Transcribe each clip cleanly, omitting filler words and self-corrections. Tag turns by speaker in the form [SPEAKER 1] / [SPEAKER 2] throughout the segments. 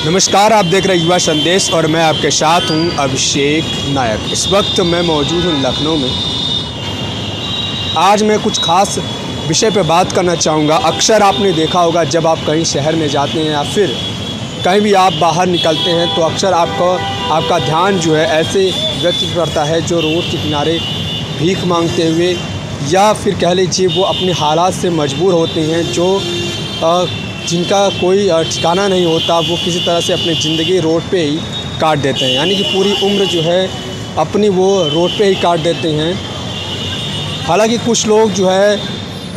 [SPEAKER 1] नमस्कार, आप देख रहे हैं युवा संदेश और मैं आपके साथ हूं अभिषेक नायक। इस वक्त मैं मौजूद हूं लखनऊ में। आज मैं कुछ खास विषय पर बात करना चाहूँगा। अक्सर आपने देखा होगा जब आप कहीं शहर में जाते हैं या फिर कहीं भी आप बाहर निकलते हैं तो अक्सर आपका ध्यान जो है ऐसे व्यक्ति करता है जो रोड के किनारे भीख मांगते हुए या फिर कह लीजिए वो अपने हालात से मजबूर होते हैं, जो जिनका कोई ठिकाना नहीं होता, वो किसी तरह से अपनी ज़िंदगी रोड पे ही काट देते हैं। यानी कि पूरी उम्र जो है अपनी वो रोड पे ही काट देते हैं। हालांकि कुछ लोग जो है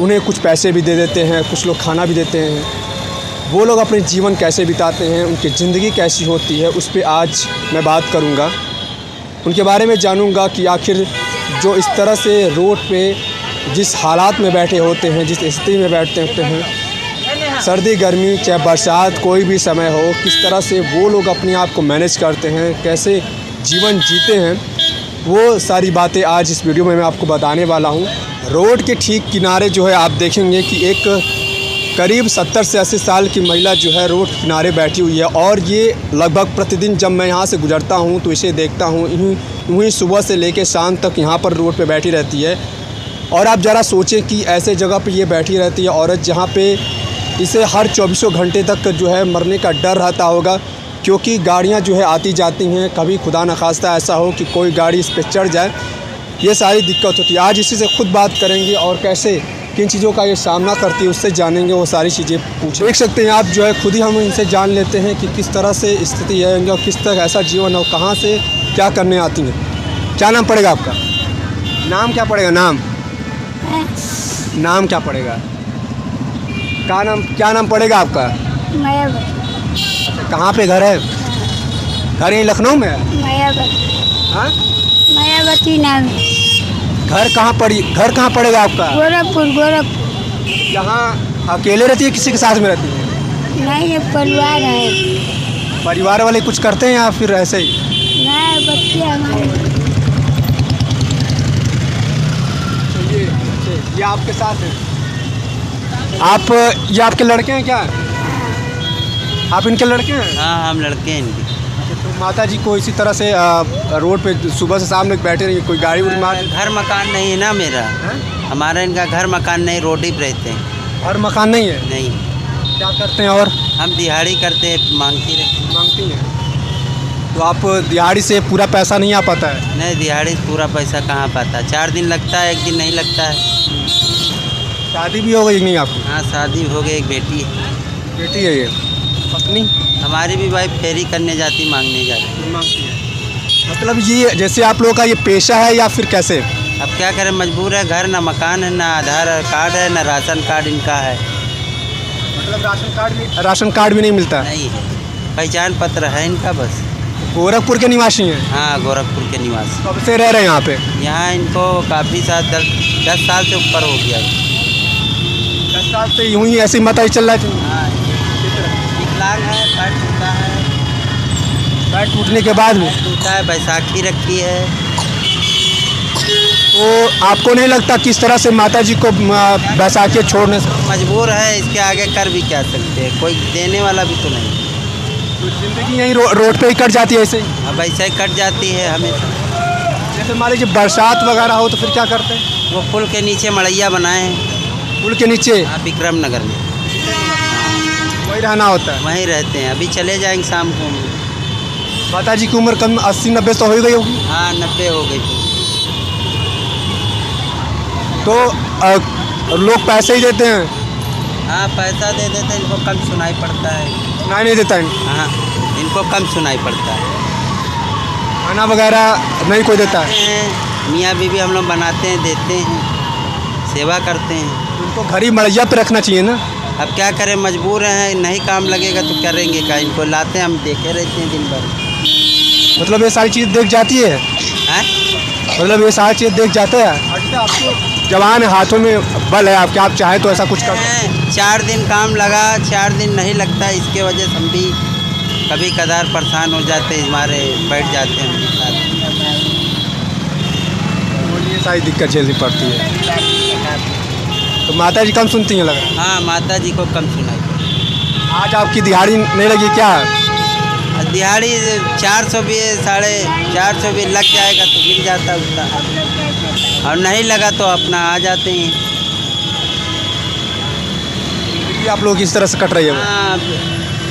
[SPEAKER 1] उन्हें कुछ पैसे भी दे देते हैं, कुछ लोग खाना भी देते हैं। वो लोग अपने जीवन कैसे बिताते हैं, उनकी ज़िंदगी कैसी होती है, उस पर आज मैं बात करूँगा। उनके बारे में जानूँगा कि आखिर जो इस तरह से रोड पे जिस हालात में बैठे होते हैं, जिस स्थिति में बैठते होते हैं, सर्दी गर्मी चाहे बरसात कोई भी समय हो, किस तरह से वो लोग अपने आप को मैनेज करते हैं, कैसे जीवन जीते हैं, वो सारी बातें आज इस वीडियो में मैं आपको बताने वाला हूँ। रोड के ठीक किनारे जो है आप देखेंगे कि एक करीब 70 से 80 साल की महिला जो है रोड किनारे बैठी हुई है और ये लगभग प्रतिदिन जब मैं यहाँ से गुजरता हूँ तो इसे देखता हूँ, यूँ सुबह से लेकर शाम तक यहाँ पर रोड पे बैठी रहती है। और आप ज़रा सोचें कि ऐसे जगह पे ये बैठी रहती है औरत, जहाँ पे इसे हर 24 घंटे तक जो है मरने का डर रहता होगा, क्योंकि गाड़ियाँ जो है आती जाती हैं। कभी खुदा न खास्ता ऐसा हो कि कोई गाड़ी इस पर चढ़ जाए, ये सारी दिक्कत होती है। आज इसी से खुद बात करेंगे और कैसे किन चीज़ों का ये सामना करती है उससे जानेंगे, वो सारी चीज़ें पूछ देख सकते हैं आप जो है खुद ही हम इनसे जान लेते हैं कि किस तरह से स्थिति है इनका, किस तरह ऐसा जीवन है, कहाँ से क्या करने आती हैं। क्या नाम पड़ेगा आपका? नाम क्या पड़ेगा? नाम क्या पड़ेगा? क्या नाम पड़ेगा आपका? अच्छा, कहाँ पे घर है? घर यहीं लखनऊ में है? हाँ,
[SPEAKER 2] मायावती नाम।
[SPEAKER 1] घर कहाँ पड़ेगा आपका?
[SPEAKER 2] गोरखपुर।
[SPEAKER 1] यहाँ अकेले रहती है, किसी के साथ में रहती है?
[SPEAKER 2] नहीं, ये परिवार है।
[SPEAKER 1] परिवार वाले कुछ करते हैं या फिर ऐसे ही?
[SPEAKER 2] नहीं, बच्चे हमारे।
[SPEAKER 1] ये आपके साथ है? ये आपके लड़के हैं क्या? आप इनके लड़के हैं?
[SPEAKER 3] हाँ, हम लड़के हैं इनके।
[SPEAKER 1] तो माता जी को इसी तरह से रोड पे सुबह से शाम तक बैठे रहिए, कोई गाड़ी उड़ी मार?
[SPEAKER 3] घर मकान नहीं है ना मेरा। हमारा इनका घर मकान नहीं, रोड ही पे रहते हैं।
[SPEAKER 1] और मकान नहीं है?
[SPEAKER 3] नहीं।
[SPEAKER 1] क्या करते हैं? और
[SPEAKER 3] हम दिहाड़ी करते हैं, मांगती
[SPEAKER 1] हैं। तो आप दिहाड़ी से पूरा पैसा नहीं आ पाता है?
[SPEAKER 3] नहीं, दिहाड़ी से पूरा पैसा कहाँ पाता है। 4 दिन लगता है, 1 दिन नहीं लगता है।
[SPEAKER 1] शादी भी हो गई नहीं आपकी?
[SPEAKER 3] हाँ, शादी हो गई, एक बेटी है।
[SPEAKER 1] बेटी है? ये पत्नी?
[SPEAKER 3] हमारी भी वाइफ फेरी करने जाती, मांगने जाती।
[SPEAKER 1] मतलब ये जैसे आप लोगों का ये पेशा है या फिर कैसे?
[SPEAKER 3] अब क्या करें, मजबूर है। घर ना मकान है, ना आधार कार्ड है, ना राशन कार्ड इनका है।
[SPEAKER 1] मतलब राशन कार्ड भी नहीं मिलता?
[SPEAKER 3] नहीं है, पहचान पत्र है इनका बस।
[SPEAKER 1] गोरखपुर के निवासी हैं?
[SPEAKER 3] हाँ, गोरखपुर के निवासी।
[SPEAKER 1] कब से रह रहे हैं यहाँ पे?
[SPEAKER 3] यहाँ इनको काफ़ी साल 10 साल से ऊपर हो गया।
[SPEAKER 1] 10 साल से यूँ ही ऐसी मत ही चल रहा है?
[SPEAKER 3] हाँ, विकलांग है, पैर टूटा है।
[SPEAKER 1] पैर टूटने के बाद में
[SPEAKER 3] टूटा है, बैसाखी रखी है।
[SPEAKER 1] तो आपको नहीं लगता किस तरह से माता जी को बैसाखी छोड़ने से?
[SPEAKER 3] मजबूर है, इसके आगे कर भी क्या सकते हैं, कोई देने वाला भी तो नहीं।
[SPEAKER 1] तो ज़िंदगी यहीं रोड पे ही कट जाती है ऐसे ही?
[SPEAKER 3] अब ऐसे ही कट जाती है हमेशा।
[SPEAKER 1] जैसे मान लीजिए बरसात वगैरह हो तो फिर क्या करते हैं?
[SPEAKER 3] वो पुल के नीचे मड़ैया बनाए हैं।
[SPEAKER 1] पुल के नीचे?
[SPEAKER 3] हाँ, विक्रम नगर में।
[SPEAKER 1] वही रहना होता है?
[SPEAKER 3] वहीं रहते हैं। अभी चले जाएंगे शाम को।
[SPEAKER 1] माता जी की उम्र कम 80-90 तो हो गई होगी?
[SPEAKER 3] हाँ, 90 हो गई।
[SPEAKER 1] तो लोग पैसे ही देते हैं?
[SPEAKER 3] हाँ, पैसा दे देते हैं, इनको कम सुनाई पड़ता है।
[SPEAKER 1] सुनाई नहीं देता है?
[SPEAKER 3] हाँ, इनको कम सुनाई पड़ता है।
[SPEAKER 1] खाना वगैरह नहीं कोई देता है?
[SPEAKER 3] मियाँ बीवी हम लोग बनाते हैं, देते हैं, सेवा करते हैं।
[SPEAKER 1] उनको घर ही मड़ैया पे रखना चाहिए ना?
[SPEAKER 3] अब क्या करें, मजबूर हैं, नहीं काम लगेगा तो करेंगे क्या। इनको लाते हैं, हम देखे रहते हैं दिन भर।
[SPEAKER 1] मतलब ये सारी चीज़ देख जाती है? मतलब ये सारी चीज़ देख जाते हैं? अच्छा, आपको जवान हाथों में बल है आपके, आप चाहे तो ऐसा कुछ कर सकते हैं।
[SPEAKER 3] 4 दिन काम लगा, 4 दिन नहीं लगता। इसके वजह से हम भी कभी कदार परेशान हो जाते हैं, हमारे बैठ जाते हैं उनके साथ।
[SPEAKER 1] ये सारी दिक्कत झेलनी पड़ती है। तो माता जी कम सुनती हैं लग रहा है?
[SPEAKER 3] हाँ, माता जी को कम सुनाई।
[SPEAKER 1] आज आपकी दिहाड़ी नहीं लगी क्या?
[SPEAKER 3] दिहाड़ी 400 भी 450 भी लग जाएगा तो मिल जाता उतना, और नहीं लगा तो अपना आ जाते हैं।
[SPEAKER 1] ये आप लोग किस तरह से कट रही है?
[SPEAKER 3] हाँ,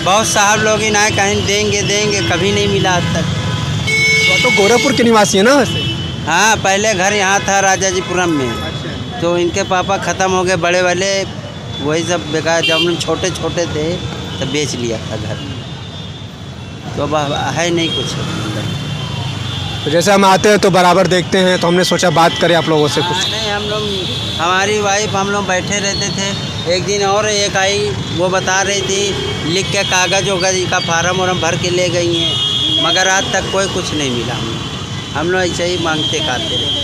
[SPEAKER 3] बहुत साहब लोग ही ना कहीं देंगे कभी नहीं मिला आज तक।
[SPEAKER 1] तो गोरखपुर के निवासी है ना वैसे?
[SPEAKER 3] हाँ, पहले घर यहाँ था राजाजीपुरम में, तो इनके पापा ख़त्म हो गए बड़े वाले, वही सब बेकार, जब हम लोग छोटे छोटे थे तब बेच लिया था घर, तो अब है नहीं कुछ।
[SPEAKER 1] तो जैसे हम आते हैं तो बराबर देखते हैं, तो हमने सोचा बात करें आप लोगों से कुछ।
[SPEAKER 3] नहीं, हम लोग, हमारी वाइफ, हम लोग बैठे रहते थे। एक दिन और एक आई, वो बता रही थी लिख के कागज़ वगैरह का फार्म वार्म भर के ले गई हैं, मगर आज तक कोई कुछ नहीं मिला। हम लोग ऐसे ही मांगते खाते रहे।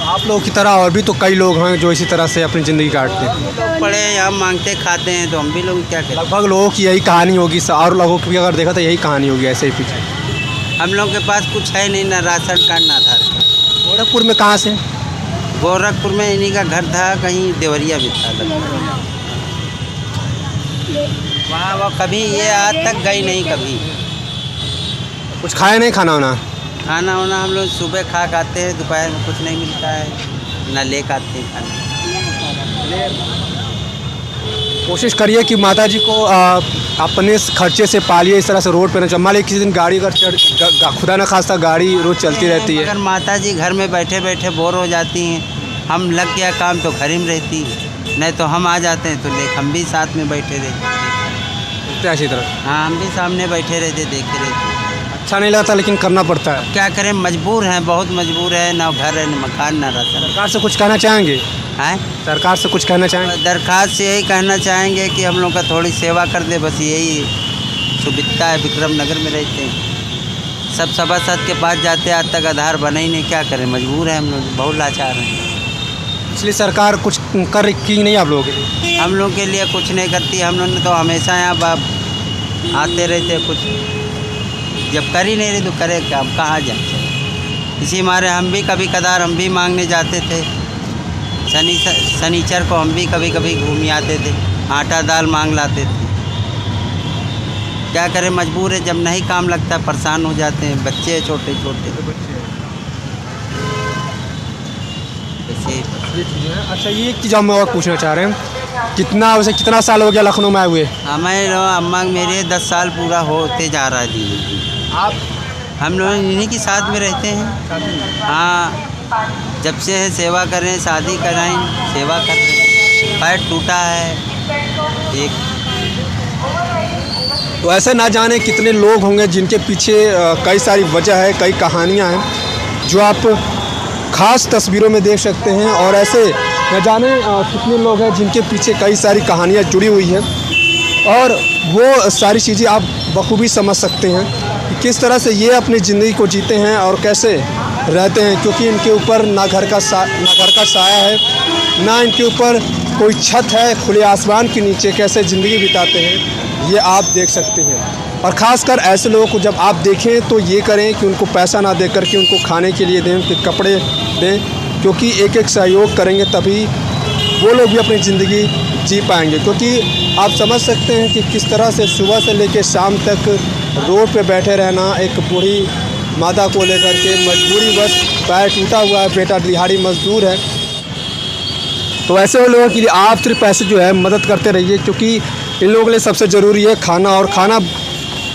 [SPEAKER 1] आप लोगों की तरह और भी तो कई लोग हैं जो इसी तरह से अपनी ज़िंदगी काटते हैं।
[SPEAKER 3] लोग पड़े हैं, हम मांगते खाते हैं, तो हम भी लोग क्या करें।
[SPEAKER 1] लगभग लोगों की यही कहानी होगी, और लोगों की भी अगर देखा तो यही कहानी होगी ऐसे ही पीछे।
[SPEAKER 3] हम लोग के पास कुछ है नहीं, ना राशन कार्ड ना आधार कार्ड।
[SPEAKER 1] गोरखपुर में कहाँ से?
[SPEAKER 3] गोरखपुर में इन्हीं का घर था, कहीं देवरिया भी था वहाँ। वो कभी ये आज तक गई नहीं कभी।
[SPEAKER 1] कुछ खाया नहीं खाना वाना?
[SPEAKER 3] खाना वाना हम लोग सुबह खा खाते हैं, दोपहर में कुछ नहीं मिलता है, ना ले खाते हैं खाना।
[SPEAKER 1] कोशिश करिए कि माताजी को अपने खर्चे से पालिए, इस तरह से रोड पे न मान लीजिए किसी दिन गाड़ी अगर खुदा न खास्ता गाड़ी रोज चलती रहती है।
[SPEAKER 3] अगर माताजी घर में बैठे बैठे बोर हो जाती हैं, हम लग गया काम तो घर में रहती, नहीं तो हम आ जाते हैं तो हम भी साथ में बैठे रहते
[SPEAKER 1] ऐसी तरह।
[SPEAKER 3] हाँ, हम भी सामने बैठे रहते, देखे रहते।
[SPEAKER 1] अच्छा नहीं लगता लेकिन करना पड़ता है।
[SPEAKER 3] क्या करें, मजबूर हैं, बहुत मजबूर है, ना घर है, ना मकान, ना राशन।
[SPEAKER 1] सरकार से कुछ कहना चाहेंगे?
[SPEAKER 3] हैं?
[SPEAKER 1] सरकार से कुछ कहना चाहेंगे?
[SPEAKER 3] दरख्वास्त यही कहना चाहेंगे कि हम लोग का थोड़ी सेवा कर दे, बस यही सुविधा है। विक्रम नगर में रहते हैं, सब सभासद के पास जाते, आज तक आधार बना ही नहीं। क्या करें, मजबूर है हम लोग, बहुत लाचार हैं।
[SPEAKER 1] इसलिए सरकार कुछ कर की नहीं आप लोगों के लिए?
[SPEAKER 3] हम लोग के लिए कुछ नहीं करती। हम लोग तो हमेशा यहाँ आते रहते, कुछ जब कर ही नहीं रहे तो करे क्या, हम कहाँ जाए। इसी मारे हम भी कभी कदार हम भी मांगने जाते थे, शनिचर को हम भी कभी कभी घूम आते थे, आटा दाल मांग लाते थे। क्या करें, मजबूर है, जब नहीं काम लगता परेशान हो जाते हैं, बच्चे छोटे छोटे ऐसे।
[SPEAKER 1] अच्छा, ये एक चीज़ हम और पूछना चाह रहे हैं, कितना साल हो गया लखनऊ में आए हुए?
[SPEAKER 3] हमें अम्मा मेरे 10 साल पूरा होते जा रहा है दीदी।
[SPEAKER 1] आप? हम
[SPEAKER 3] लोग इन्हीं के साथ में रहते हैं। हाँ, जब से है सेवा कर रहे हैं, शादी कराएं, सेवा कर रहे हैं। पैर टूटा है एक।
[SPEAKER 1] तो ऐसे ना जाने कितने लोग होंगे जिनके पीछे कई सारी वजह है, कई कहानियां हैं जो आप ख़ास तस्वीरों में देख सकते हैं, और ऐसे न जाने कितने लोग हैं जिनके पीछे कई सारी कहानियां जुड़ी हुई हैं, और वो सारी चीज़ें आप बखूबी समझ सकते हैं कि किस तरह से ये अपनी ज़िंदगी को जीते हैं और कैसे रहते हैं, क्योंकि इनके ऊपर ना घर का साया है, ना इनके ऊपर कोई छत है। खुले आसमान के नीचे कैसे ज़िंदगी बिताते हैं ये आप देख सकते हैं। और ख़ासकर ऐसे लोगों को जब आप देखें तो ये करें कि उनको पैसा ना देकर के उनको खाने के लिए दें, उनके कपड़े दें, क्योंकि एक एक सहयोग करेंगे तभी वो लोग भी अपनी ज़िंदगी जी पाएंगे। क्योंकि आप समझ सकते हैं कि किस तरह से सुबह से लेकर शाम तक रोड पे बैठे रहना, एक बूढ़ी माता को लेकर के मजबूरी, बस पैर टूटा हुआ है, बेटा दिहाड़ी मजदूर है। तो ऐसे लोगों के लिए आप सिर्फ पैसे जो है मदद करते रहिए, क्योंकि इन लोगों के लिए सबसे ज़रूरी है खाना, और खाना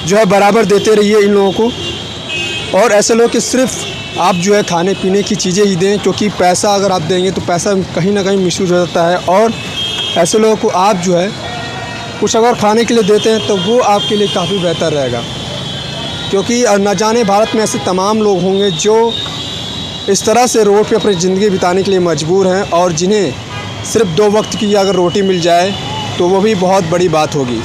[SPEAKER 1] जो है बराबर देते रहिए इन लोगों को। और ऐसे लोग कि सिर्फ आप जो है खाने पीने की चीज़ें ही दें, क्योंकि पैसा अगर आप देंगे तो पैसा कहीं ना कहीं मिसयूज हो जाता है। और ऐसे लोगों को आप जो है कुछ अगर खाने के लिए देते हैं तो वो आपके लिए काफ़ी बेहतर रहेगा, क्योंकि न जाने भारत में ऐसे तमाम लोग होंगे जो इस तरह से रोड पे अपनी ज़िंदगी बिताने के लिए मजबूर हैं, और जिन्हें सिर्फ 2 वक्त की अगर रोटी मिल जाए तो वो भी बहुत बड़ी बात होगी।